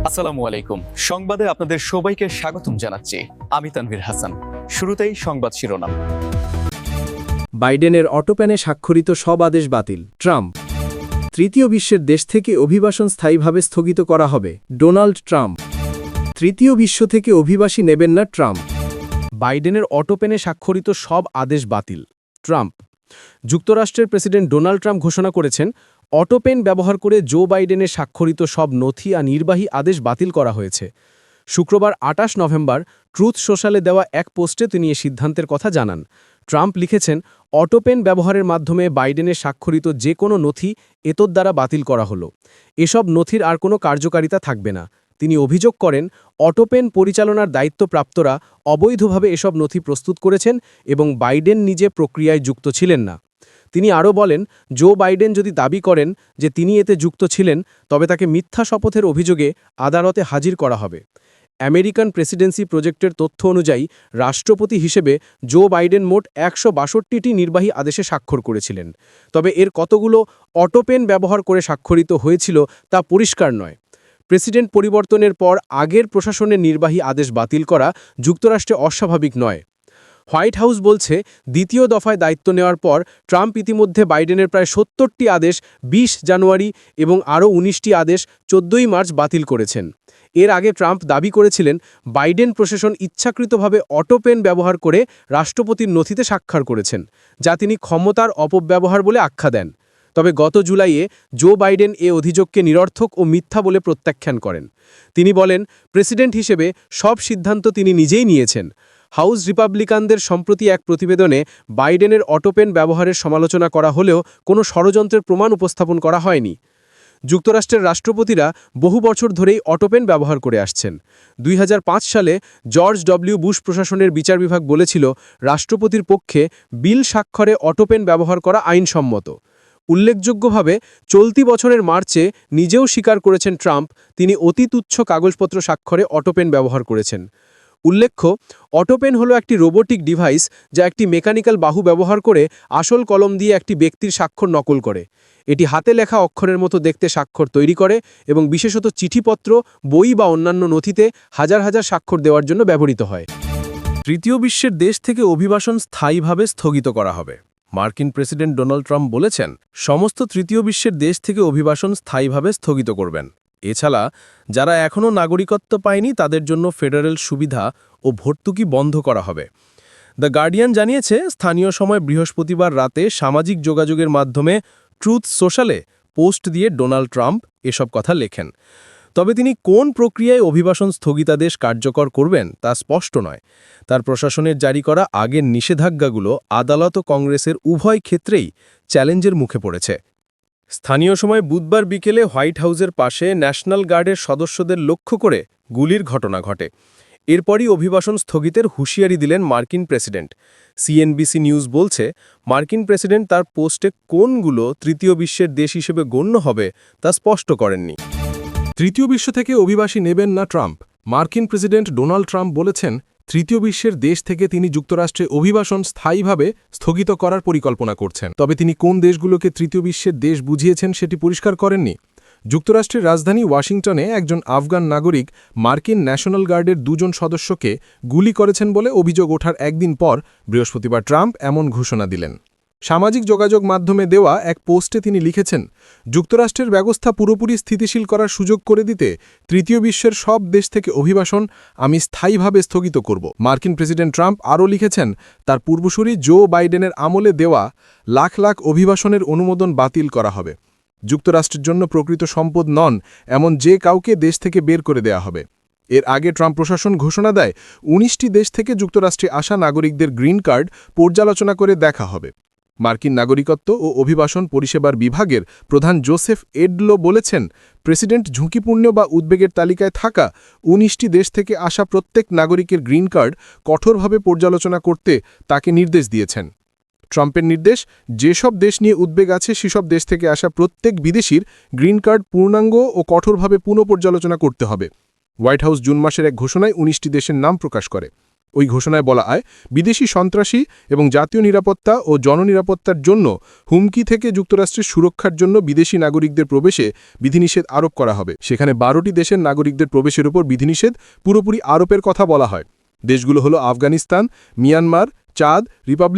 আসসালামু আলাইকুম। সংবাদে আপনাদের সবাইকে স্বাগতম জানাচ্ছি। আমি তানভীর হাসান। শুরুতেই সংবাদ শিরোনাম। বাইডেনের অটোপ্যানে স্বাক্ষরিত সব আদেশ বাতিল। ট্রাম্প। তৃতীয় বিশ্বের দেশ থেকে অভিবাসন স্থায়ীভাবে স্থগিত করা হবে। Donald Trump. তৃতীয় বিশ্ব থেকে অভিবাসী নেবেন না ট্রাম্প। বাইডেনের অটোপেনে স্বাক্ষরিত সব আদেশ বাতিল। ট্রাম্প। যুক্তরাষ্ট্রের প্রেসিডেন্ট ডোনাল্ড ট্রাম্প ঘোষণা করেছেন, অটোপেন ব্যবহার করে জো বাইডেনের স্বাক্ষরিত সব নথি আর নির্বাহী আদেশ বাতিল করা হয়েছে। শুক্রবার ২৮ নভেম্বর ট্রুথ সোশ্যালে দেওয়া এক পোস্টে তিনি এ সিদ্ধান্তের কথা জানান। ট্রাম্প লিখেছেন, অটোপেন ব্যবহারের মাধ্যমে বাইডেনের স্বাক্ষরিত যে কোনো নথি এতদ্বারা বাতিল করা হলো। এসব নথির আর কোনো কার্যকারিতা থাকবে না। তিনি অভিযোগ করেন, অটোপেন পরিচালনার দায়িত্বপ্রাপ্তরা অবৈধভাবে এসব নথি প্রস্তুত করেছেন এবং বাইডেন নিজে প্রক্রিয়ায় যুক্ত ছিলেন না। তিনি আরও বলেন, জো বাইডেন যদি দাবি করেন যে তিনি এতে যুক্ত ছিলেন, তবে তাকে মিথ্যা শপথের অভিযোগে আদালতে হাজির করা হবে। আমেরিকান প্রেসিডেন্সি প্রজেক্টের তথ্য অনুযায়ী রাষ্ট্রপতি হিসেবে জো বাইডেন মোট ১৬২টি নির্বাহী আদেশে স্বাক্ষর করেছিলেন। তবে এর কতগুলো অটোপেন ব্যবহার করে স্বাক্ষরিত হয়েছিল তা পরিষ্কার নয়। প্রেসিডেন্ট পরিবর্তনের পর আগের প্রশাসনের নির্বাহী আদেশ বাতিল করা যুক্তরাষ্ট্রে অস্বাভাবিক নয়। হোয়াইট হাউস বলছে, দ্বিতীয় দফায় দায়িত্ব নেওয়ার পর ট্রাম্প ইতিমধ্যে বাইডেনের প্রায় ৭০টি আদেশ ২০ জানুয়ারি এবং আরও ১৯টি আদেশ ১৪ই মার্চ বাতিল করেছেন। এর আগে ট্রাম্প দাবি করেছিলেন, বাইডেন প্রশাসন ইচ্ছাকৃতভাবে অটোপেন ব্যবহার করে রাষ্ট্রপতির নথিতে স্বাক্ষর করেছেন, যা তিনি ক্ষমতার অপব্যবহার বলে আখ্যা দেন। তবে গত জুলাইয়ে জো বাইডেন এ অভিযোগকে নিরর্থক ও মিথ্যা বলে প্রত্যাখ্যান করেন। তিনি বলেন, প্রেসিডেন্ট হিসেবে সব সিদ্ধান্ত তিনি নিজেই নিয়েছেন। হাউস রিপাবলিকানদের সম্প্রতি এক প্রতিবেদনে বাইডেনের অটোপেন ব্যবহারের সমালোচনা করা হলেও কোনো ষড়যন্ত্রের প্রমাণ উপস্থাপন করা হয়নি। যুক্তরাষ্ট্রের রাষ্ট্রপতিরা বহু বছর ধরেই অটোপেন ব্যবহার করে আসছেন। ২০০৫ সালে জর্জ ডব্লিউ বুশ প্রশাসনের বিচার বিভাগ বলেছিল, রাষ্ট্রপতির পক্ষে বিল স্বাক্ষরে অটোপেন ব্যবহার করা আইনসম্মত। উল্লেখযোগ্যভাবে চলতি বছরের মার্চে নিজেও স্বীকার করেছেন ট্রাম্প, তিনি অতি তুচ্ছ কাগজপত্র স্বাক্ষরে অটোপেন ব্যবহার করেছেন। উল্লেখ্য, অটোপেন হলো একটি রোবোটিক ডিভাইস যা একটি মেকানিক্যাল বাহু ব্যবহার করে আসল কলম দিয়ে একটি ব্যক্তির স্বাক্ষর নকল করে। এটি হাতে লেখা অক্ষরের মতো দেখতে স্বাক্ষর তৈরি করে এবং বিশেষত চিঠিপত্র, বই বা অন্যান্য নথিতে হাজার হাজার স্বাক্ষর দেওয়ার জন্য ব্যবহৃত হয়। তৃতীয় বিশ্বের দেশ থেকে অভিবাসন স্থায়ীভাবে স্থগিত করা হবে। মার্কিন প্রেসিডেন্ট ডোনাল্ড ট্রাম্প বলেছেন, সমস্ত তৃতীয় বিশ্বের দেশ থেকে অভিবাসন স্থায়ীভাবে স্থগিত করবেন। এছাড়া যারা এখনও নাগরিকত্ব পায়নি তাদের জন্য ফেডারেল সুবিধা ও ভর্তুকি বন্ধ করা হবে। দ্য গার্ডিয়ান জানিয়েছে, স্থানীয় সময় বৃহস্পতিবার রাতে সামাজিক যোগাযোগের মাধ্যমে ট্রুথ সোশ্যালে পোস্ট দিয়ে ডোনাল্ড ট্রাম্প এসব কথা লেখেন। তবে তিনি কোন প্রক্রিয়ায় অভিবাসন স্থগিতাদেশ কার্যকর করবেন তা স্পষ্ট নয়। তার প্রশাসনের জারি করা আগের নিষেধাজ্ঞাগুলো আদালত ও কংগ্রেসের উভয় ক্ষেত্রেই চ্যালেঞ্জের মুখে পড়েছে। স্থানীয় সময় বুধবার বিকেলে হোয়াইট হাউসের পাশে ন্যাশনাল গার্ডের সদস্যদের লক্ষ্য করে গুলির ঘটনা ঘটে। এরপরই অভিবাসন স্থগিতের হুঁশিয়ারি দিলেন মার্কিন প্রেসিডেন্ট। সিএনবিসি নিউজ বলছে, মার্কিন প্রেসিডেন্ট তার পোস্টে কোনগুলো তৃতীয় বিশ্বের দেশ হিসেবে গণ্য হবে তা স্পষ্ট করেননি। তৃতীয় বিশ্ব থেকে অভিবাসী নেবেন না ট্রাম্প। মার্কিন প্রেসিডেন্ট ডোনাল্ড ট্রাম্প বলেছেন, তৃতীয় বিশ্বের দেশ থেকে তিনি যুক্তরাষ্ট্রে অভিবাসন স্থায়ীভাবে স্থগিত করার পরিকল্পনা করছেন। তবে তিনি কোন দেশগুলোকে তৃতীয় বিশ্বের দেশ বুঝিয়েছেন সেটি পরিষ্কার করেননি। যুক্তরাষ্ট্রের রাজধানী ওয়াশিংটনে একজন আফগান নাগরিক মার্কিন ন্যাশনাল গার্ডের ২ জন সদস্যকে গুলি করেছেন বলে অভিযোগ ওঠার একদিন পর বৃহস্পতিবার ট্রাম্প এমন ঘোষণা দিলেন। সামাজিক যোগাযোগ মাধ্যমে দেওয়া এক পোস্টে তিনি লিখেছেন, যুক্তরাষ্ট্রের ব্যবস্থা পুরোপুরি স্থিতিশীল করার সুযোগ করে দিতে তৃতীয় বিশ্বের সব দেশ থেকে অভিবাসন আমি স্থায়ীভাবে স্থগিত করব। মার্কিন প্রেসিডেন্ট ট্রাম্প আরও লিখেছেন, তার পূর্বসূরি জো বাইডেনের আমলে দেওয়া লাখ লাখ অভিবাসনের অনুমোদন বাতিল করা হবে। যুক্তরাষ্ট্রের জন্য প্রকৃত সম্পদ নন এমন যে কাউকে দেশ থেকে বের করে দেয়া হবে। এর আগে ট্রাম্প প্রশাসন ঘোষণা দেয়, ১৯টি দেশ থেকে যুক্তরাষ্ট্রে আসা নাগরিকদের গ্রিন কার্ড পর্যালোচনা করে দেখা হবে। মার্কিন নাগরিকত্ব ও অভিবাসন পরিষেবার বিভাগের প্রধান জোসেফ এডলো বলেছেন, প্রেসিডেন্ট ঝুঁকিপূর্ণ বা উদ্বেগের তালিকায় থাকা ১৯টি দেশ থেকে আসা প্রত্যেক নাগরিকের গ্রিন কার্ড কঠোরভাবে পর্যালোচনা করতে তাকে নির্দেশ দিয়েছেন। ট্রাম্পের নির্দেশ, যেসব দেশ নিয়ে উদ্বেগ আছে সেসব দেশ থেকে আসা প্রত্যেক বিদেশির গ্রিন কার্ড পূর্ণাঙ্গ ও কঠোরভাবে পুনঃপর্যালোচনা করতে হবে। হোয়াইট হাউস জুন মাসের এক ঘোষণায় ১৯টি দেশের নাম প্রকাশ করে। ওই ঘোষণায় বলা হয় বিদেশি সন্ত্রাসী এবং জাতীয় নিরাপত্তা ও জননিরাপত্তার জন্য হুমকি থেকে যুক্তরাষ্ট্রের সুরক্ষার জন্য বিদেশি নাগরিকদের প্রবেশে বিধিনিষেধ আরোপ করা হবে। সেখানে 12টি দেশের নাগরিকদের প্রবেশের উপর বিধিনিষেধ পুরোপুরি আরোপের কথা বলা হয়। দেশগুলো হলো আফগানিস্তান, মিয়ানমার, চাদ, রিপাবলিক